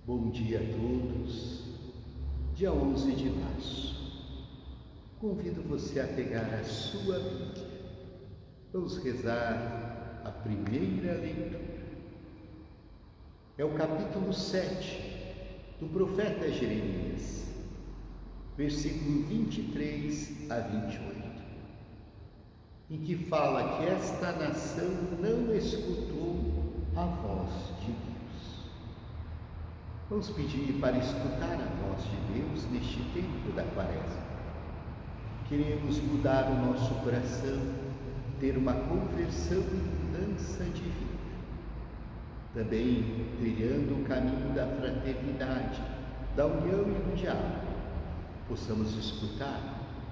Bom dia a todos. Dia 11 de março. Convido você a pegar a sua Bíblia. Vamos rezar a primeira leitura. É o capítulo 7 do profeta Jeremias, versículo 23 a 28, em que fala que esta nação não escutou a voz de Deus. Vamos pedir para escutar a voz de Deus neste tempo da Quaresma. Queremos mudar o nosso coração, ter uma conversão e mudança de vida. Também trilhando o caminho da fraternidade, da união e do diálogo, possamos escutar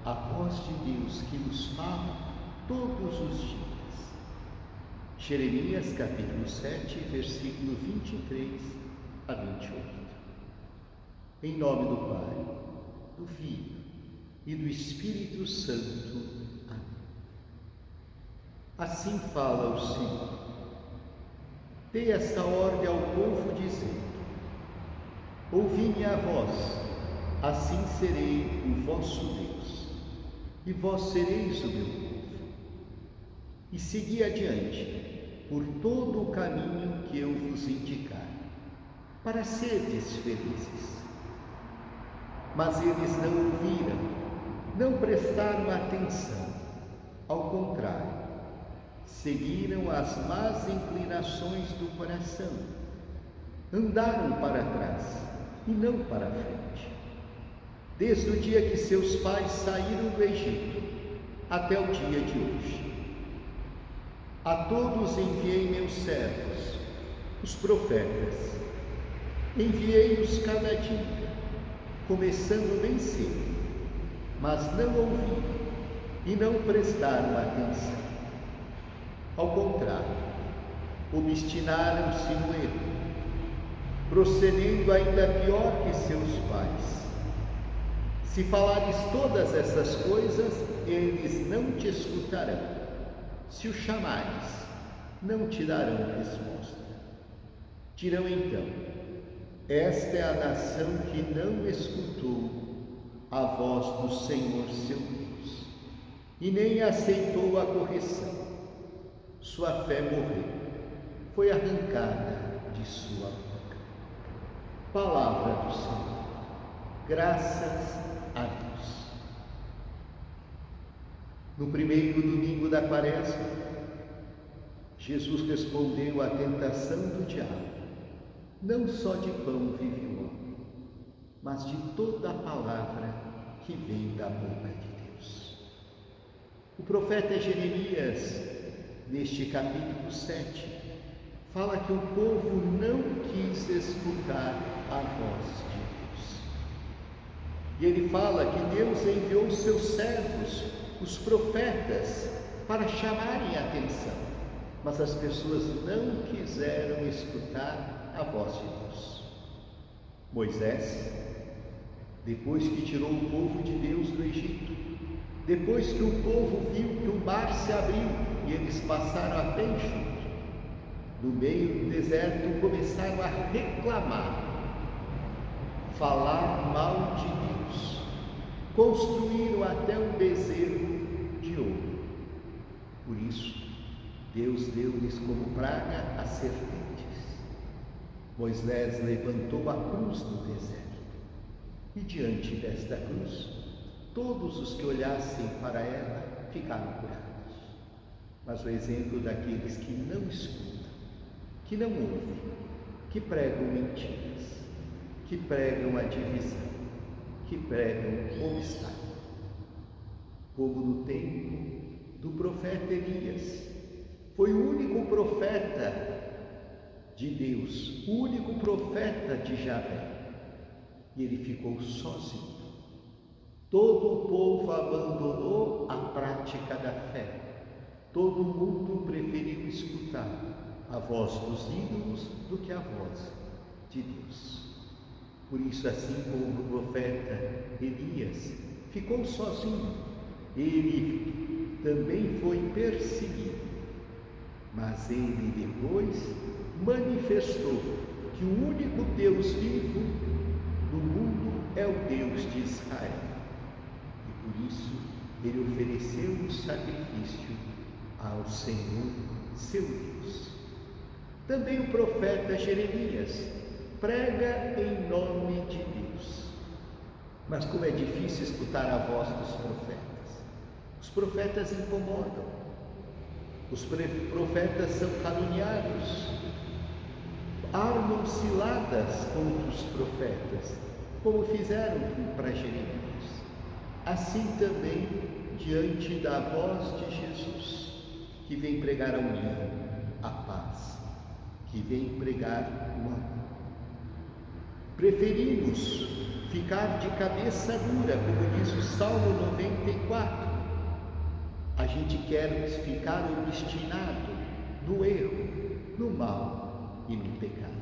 a voz de Deus que nos fala todos os dias. Jeremias capítulo 7, versículo 23 a 28. Em nome do Pai, do Filho e do Espírito Santo. Amém. Assim fala o Senhor. Dei esta ordem ao povo, dizendo: ouvi minha voz, assim serei o vosso Deus, e vós sereis o meu povo. E segui adiante por todo o caminho que eu vos indicar, para serdes felizes. Mas eles não ouviram, não prestaram atenção. Ao contrário, seguiram as más inclinações do coração, andaram para trás e não para frente. Desde o dia que seus pais saíram do Egito até o dia de hoje. A todos enviei meus servos, os profetas. Enviei-os cada dia, começando bem cedo, mas não ouviram e não prestaram atenção. Ao contrário, obstinaram-se no erro, procedendo ainda pior que seus pais. Se falares todas essas coisas, eles não te escutarão. Se os chamares, não te darão resposta. Dirão então: esta é a nação que não escutou a voz do Senhor seu Deus, e nem aceitou a correção. Sua fé morreu, foi arrancada de sua boca. Palavra do Senhor. Graças a Deus. No primeiro domingo da Quaresma, Jesus respondeu à tentação do diabo: não só de pão vive o homem, mas de toda a palavra que vem da boca de Deus. O profeta Jeremias, neste capítulo 7, fala que o povo não quis escutar a voz de Deus. E ele fala que Deus enviou seus servos, os profetas, para chamarem a atenção, mas as pessoas não quiseram escutar a voz de Deus. Moisés, depois que tirou o povo de Deus do Egito, depois que o povo viu que o mar se abriu e eles passaram a pé enxuto, no meio do deserto começaram a reclamar, falar mal de Deus, construíram até um bezerro de ouro. Por isso, Deus deu-lhes como praga as serpentes. Moisés levantou a cruz no deserto, e diante desta cruz, todos os que olhassem para ela ficaram curados. Mas o exemplo daqueles que não escutam, que não ouvem, que pregam mentiras, que pregam a divisão, que pregam obstáculo. Como no tempo do profeta Elias, foi o único profeta de Deus, o único profeta de Javé, e ele ficou sozinho. Todo o povo abandonou a prática da fé. Todo mundo preferiu escutar a voz dos ídolos do que a voz de Deus. Por isso, assim como o profeta Elias ficou sozinho, ele também foi perseguido, mas ele depois manifestou que o único Deus vivo no mundo é o Deus de Israel. E por isso ele ofereceu um sacrifício ao Senhor, seu Deus. Também o profeta Jeremias prega em nome de Deus. Mas como é difícil escutar a voz dos profetas. Os profetas incomodam. Os profetas são caluniados. Armam ciladas contra os profetas, como fizeram para Jeremias. Assim também diante da voz de Jesus, que vem pregar a união, a paz, que vem pregar o amor. Preferimos ficar de cabeça dura, como diz o Salmo 94. A gente quer ficar obstinado no erro, no mal e no pecado.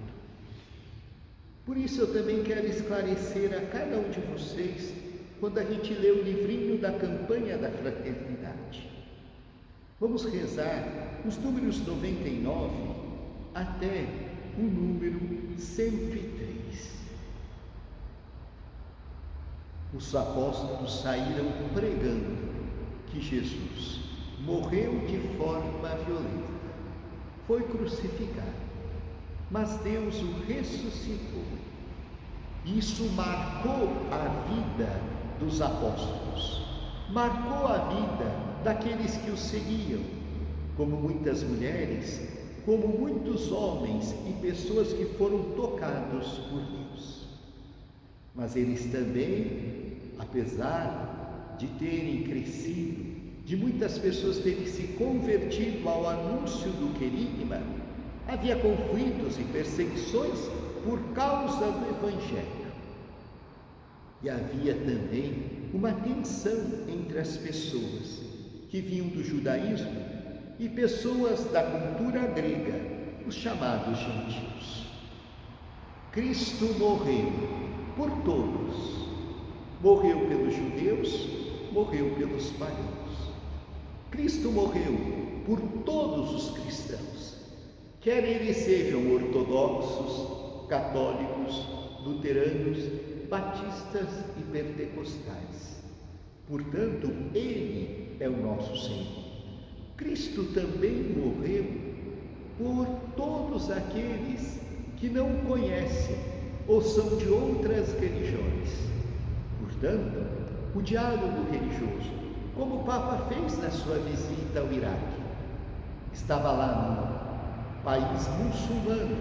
Por isso eu também quero esclarecer a cada um de vocês, quando a gente lê o livrinho da campanha da fraternidade. Vamos rezar os números 99 até o número 103. Os apóstolos saíram pregando que Jesus morreu de forma violenta, foi crucificado, mas Deus o ressuscitou. Isso marcou a vida dos apóstolos, marcou a vida daqueles que o seguiam, como muitas mulheres, como muitos homens e pessoas que foram tocados por Deus. Mas eles também, apesar de terem crescido, de muitas pessoas terem se convertido ao anúncio do querigma, havia conflitos e perseguições por causa do Evangelho. E havia também uma tensão entre as pessoas que vinham do judaísmo e pessoas da cultura grega, os chamados gentios. Cristo morreu por todos. Morreu pelos judeus, morreu pelos pagãos. Cristo morreu por todos os cristãos, quer eles sejam ortodoxos, católicos, luteranos, batistas e pentecostais. Portanto, Ele é o nosso Senhor. Cristo também morreu por todos aqueles que não o conhecem ou são de outras religiões. Portanto, o diálogo religioso, como o Papa fez na sua visita ao Iraque, estava lá no país muçulmano,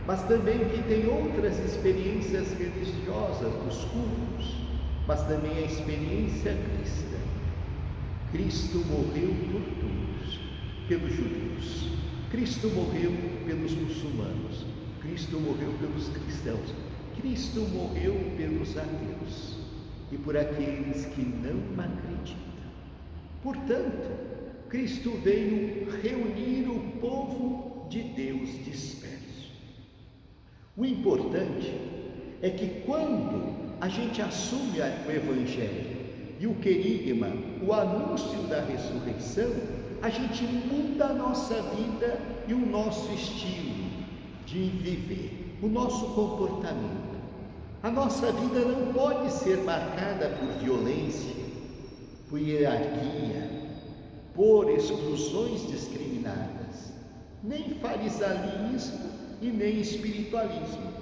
mas também que tem outras experiências religiosas dos cultos, mas também a experiência cristã. Cristo morreu por todos, pelos judeus. Cristo morreu pelos muçulmanos. Cristo morreu pelos cristãos. Cristo morreu pelos ateus e por aqueles que não acreditam. Portanto, Cristo veio reunir o povo de Deus disperso. O importante é que quando a gente assume o Evangelho e o querigma, o anúncio da ressurreição, a gente muda a nossa vida e o nosso estilo de viver, o nosso comportamento. A nossa vida não pode ser marcada por violência, por hierarquia, por exclusões discriminadas, nem farisaísmo e nem espiritualismo.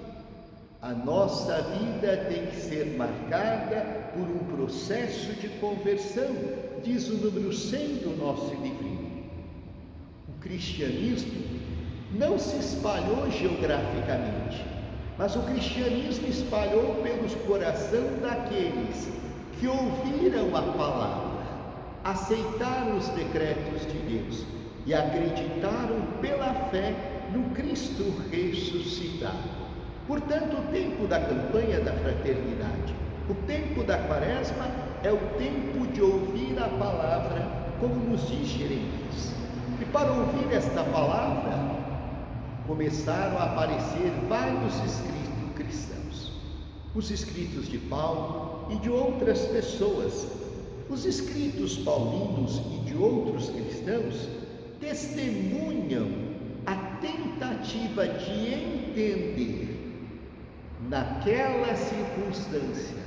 A nossa vida tem que ser marcada por um processo de conversão, diz o número 100 do nosso livrinho. O cristianismo não se espalhou geograficamente, mas o cristianismo espalhou pelo coração daqueles que ouviram a palavra, aceitaram os decretos de Deus e acreditaram pela fé no Cristo ressuscitado. Portanto, o tempo da campanha da fraternidade, o tempo da quaresma é o tempo de ouvir a palavra, como nos diz Jeremias. E para ouvir esta palavra, começaram a aparecer vários escritos cristãos. Os escritos de Paulo e de outras pessoas. Os escritos paulinos e de outros cristãos testemunham a tentação tentativa de entender naquela circunstância,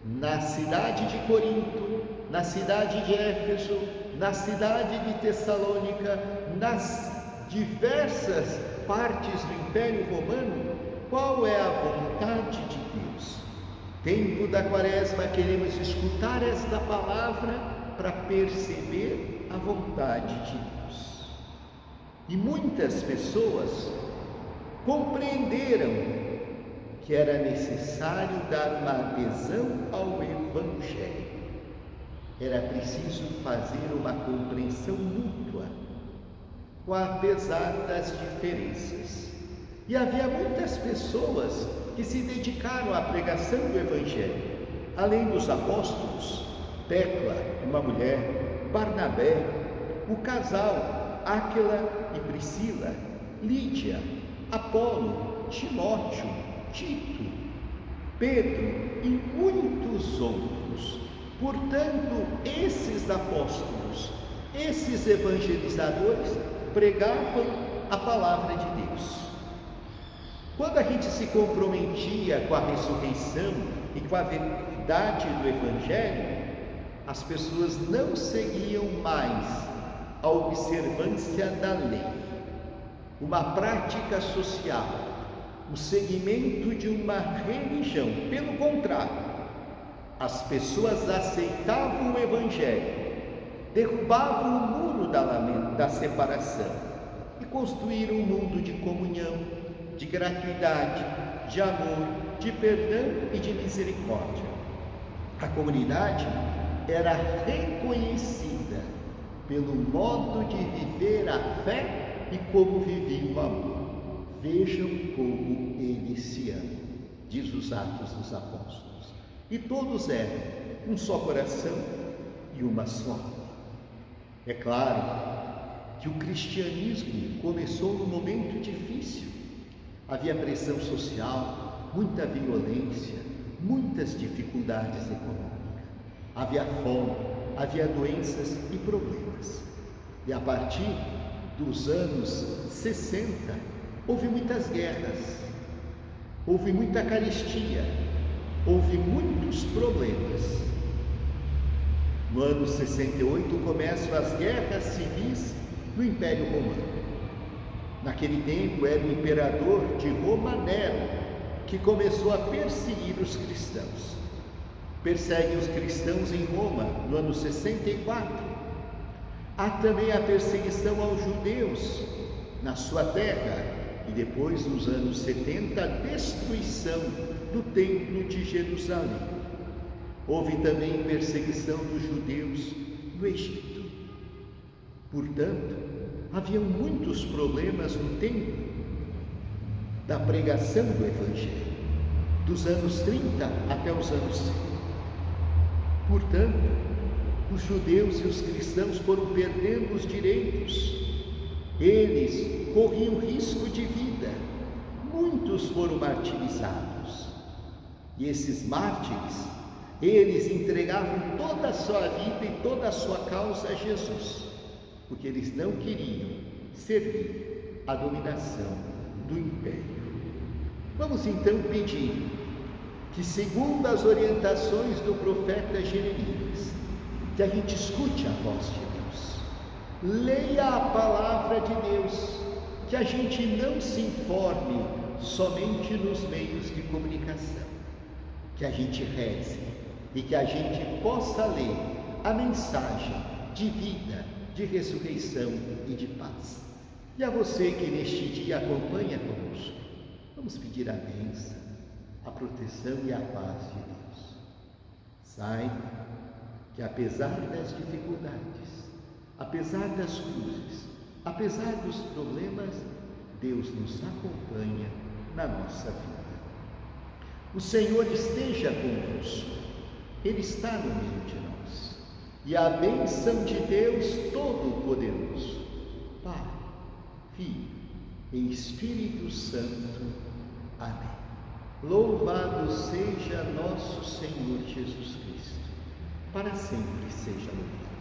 na cidade de Corinto, na cidade de Éfeso, na cidade de Tessalônica, nas diversas partes do Império Romano, qual é a vontade de Deus. Tempo da Quaresma, queremos escutar esta palavra para perceber a vontade de Deus. E muitas pessoas compreenderam que era necessário dar uma adesão ao Evangelho. Era preciso fazer uma compreensão mútua, apesar das diferenças. E havia muitas pessoas que se dedicaram à pregação do Evangelho, além dos apóstolos, Tecla, uma mulher, Barnabé, o casal Áquila e Priscila, Lídia, Apolo, Timóteo, Tito, Pedro e muitos outros. Portanto, esses apóstolos, esses evangelizadores pregavam a palavra de Deus. Quando a gente se comprometia com a ressurreição e com a verdade do Evangelho, as pessoas não seguiam mais a observância da lei, uma prática social, o seguimento de uma religião. Pelo contrário, as pessoas aceitavam o Evangelho, derrubavam o muro da separação e construíram um mundo de comunhão, de gratuidade, de amor, de perdão e de misericórdia. A comunidade era reconhecida pelo modo de viver a fé e como vivia o amor. Vejam como eles se amam, diz os Atos dos Apóstolos. E todos eram um só coração e uma só alma. É claro que o cristianismo começou num momento difícil. Havia pressão social, muita violência, muitas dificuldades econômicas. Havia fome, havia doenças e problemas. E a partir dos anos 60, houve muitas guerras, houve muita carestia, houve muitos problemas. No ano 68 começam as guerras civis no Império Romano. Naquele tempo era o imperador de Roma, Nero, que começou a perseguir os cristãos. Persegue os cristãos em Roma no ano 64. Há também a perseguição aos judeus na sua terra e depois, nos anos 70, a destruição do Templo de Jerusalém. Houve também perseguição dos judeus no Egito. Portanto, haviam muitos problemas no tempo da pregação do Evangelho, dos anos 30 até os anos 50. Portanto, os judeus e os cristãos foram perdendo os direitos. Eles corriam risco de vida. Muitos foram martirizados. E esses mártires, eles entregavam toda a sua vida e toda a sua causa a Jesus, porque eles não queriam servir à dominação do império. Vamos então pedir que, segundo as orientações do profeta Jeremias, que a gente escute a voz de Deus, leia a palavra de Deus, que a gente não se informe somente nos meios de comunicação, que a gente reze e que a gente possa ler a mensagem de vida, de ressurreição e de paz. E a você que neste dia acompanha conosco, vamos pedir a bênção, a proteção e a paz de Deus. Saiba que apesar das dificuldades, apesar das cruzes, apesar dos problemas, Deus nos acompanha na nossa vida. O Senhor esteja convosco, Ele está no meio de nós. E a bênção de Deus Todo-Poderoso, Pai, Filho e Espírito Santo. Amém. Louvado seja nosso Senhor Jesus Cristo, para sempre seja louvado.